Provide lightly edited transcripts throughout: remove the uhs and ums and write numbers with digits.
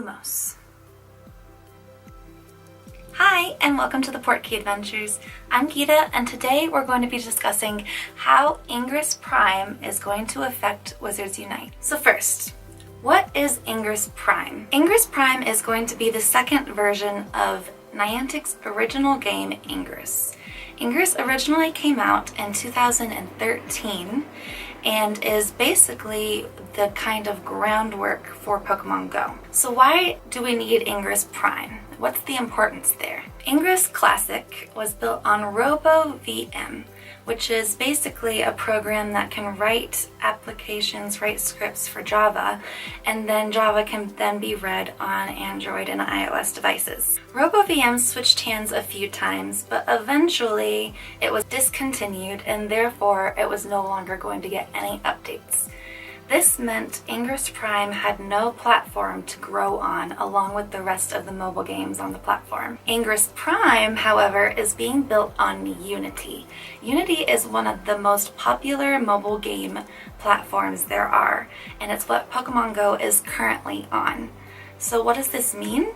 Lumos. Hi, and welcome to the Portkey Adventures. I'm Gita, and today we're going to be discussing how Ingress Prime is going to affect Wizards Unite. So first, what is Ingress Prime? Ingress Prime is going to be the second version of Niantic's original game, Ingress. Ingress originally came out in 2013 and is basically the kind of groundwork for Pokemon Go. So why do we need Ingress Prime? What's the importance there? Ingress Classic was built on RoboVM, which is basically a program that can write applications, write scripts for Java, and then Java can then be read on Android and iOS devices. RoboVM switched hands a few times, but eventually it was discontinued and therefore it was no longer going to get any updates. This meant Ingress Prime had no platform to grow on along with the rest of the mobile games on the platform. Ingress Prime, however, is being built on Unity. Unity is one of the most popular mobile game platforms there are, and it's what Pokemon Go is currently on. So what does this mean?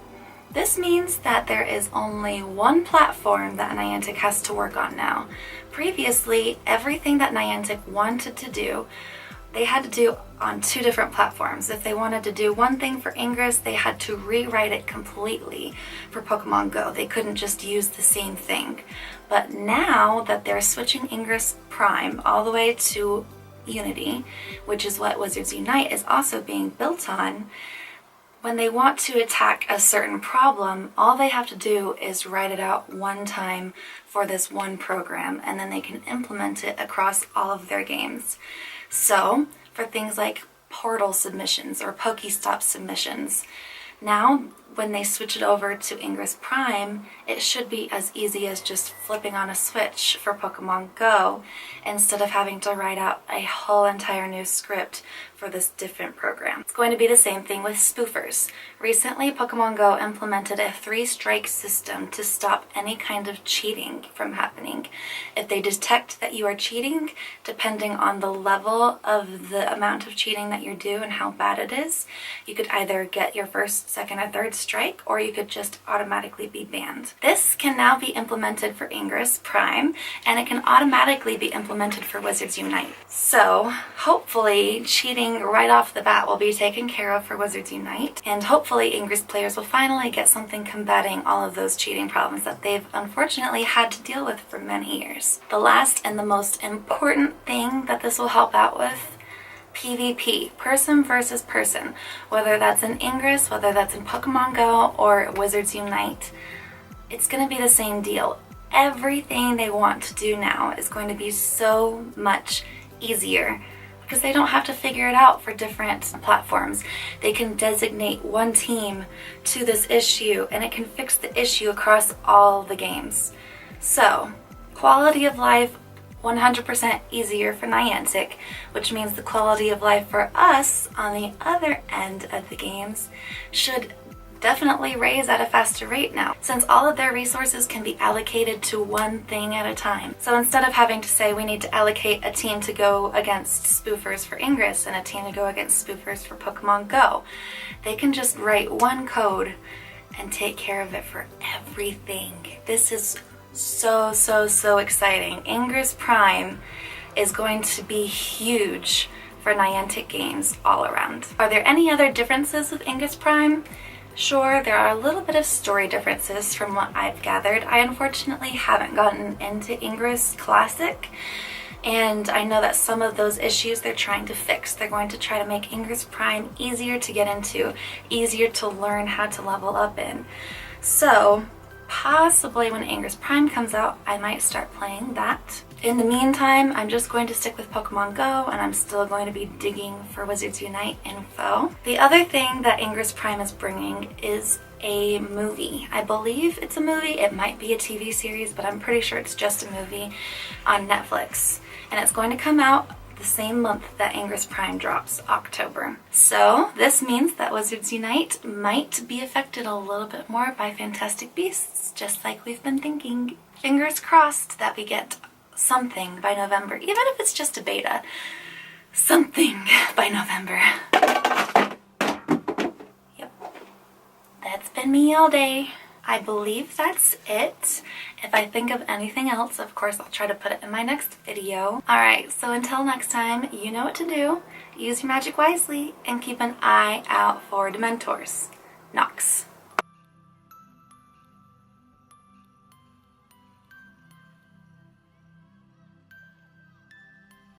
This means that there is only one platform that Niantic has to work on now. Previously, everything that Niantic wanted to do they had to do on two different platforms. If they wanted to do one thing for Ingress, they had to rewrite it completely for Pokemon Go. They couldn't just use the same thing. But now that they're switching Ingress Prime all the way to Unity, which is what Wizards Unite is also being built on, when they want to attack a certain problem, all they have to do is write it out one time for this one program, and then they can implement it across all of their games. So, for things like Portal submissions or Pokestop submissions, now when they switch it over to Ingress Prime, it should be as easy as just flipping on a switch for Pokemon Go instead of having to write out a whole entire new script for this different program. It's going to be the same thing with spoofers. Recently, Pokemon Go implemented a 3-strike system to stop any kind of cheating from happening. If they detect that you are cheating, depending on the level of the amount of cheating that you do and how bad it is, you could either get your first, second, or third strike, or you could just automatically be banned. This can now be implemented for Ingress Prime, and it can automatically be implemented for Wizards Unite. So, hopefully, cheating right off the bat will be taken care of for Wizards Unite, and hopefully Ingress players will finally get something combating all of those cheating problems that they've unfortunately had to deal with for many years. The last and the most important thing that this will help out with: PvP, person versus person, whether that's in Ingress, whether that's in Pokemon Go, or Wizards Unite. It's going to be the same deal. Everything they want to do now is going to be so much easier because they don't have to figure it out for different platforms. They can designate one team to this issue and it can fix the issue across all the games. So, quality of life 100% easier for Niantic, which means the quality of life for us on the other end of the games should definitely raise at a faster rate now, since all of their resources can be allocated to one thing at a time. So instead of having to say we need to allocate a team to go against spoofers for Ingress and a team to go against spoofers for Pokemon Go, they can just write one code and take care of it for everything. This is so exciting. Ingress Prime is going to be huge for Niantic games all around. Are there any other differences with Ingress Prime? Sure, there are a little bit of story differences from what I've gathered. I unfortunately haven't gotten into Ingress Classic, and I know that some of those issues they're trying to fix. They're going to try to make Ingress Prime easier to get into, easier to learn how to level up in. So, possibly when Ingress Prime comes out, I might start playing that. In the meantime, I'm just going to stick with Pokemon Go, and I'm still going to be digging for Wizards Unite info. The other thing that Ingress Prime is bringing is a movie. I believe it's a movie. It might be a TV series, but I'm pretty sure it's just a movie on Netflix. And it's going to come out the same month that Ingress Prime drops, October. So this means that Wizards Unite might be affected a little bit more by Fantastic Beasts, just like we've been thinking. Fingers crossed that we get something by November, even if it's just a beta. Something by November. Yep. that's been me all day. I believe that's it. If I think of anything else, of course, I'll try to put it in my next video. Alright, so until next time, you know what to do. Use your magic wisely and keep an eye out for Dementors. Nox.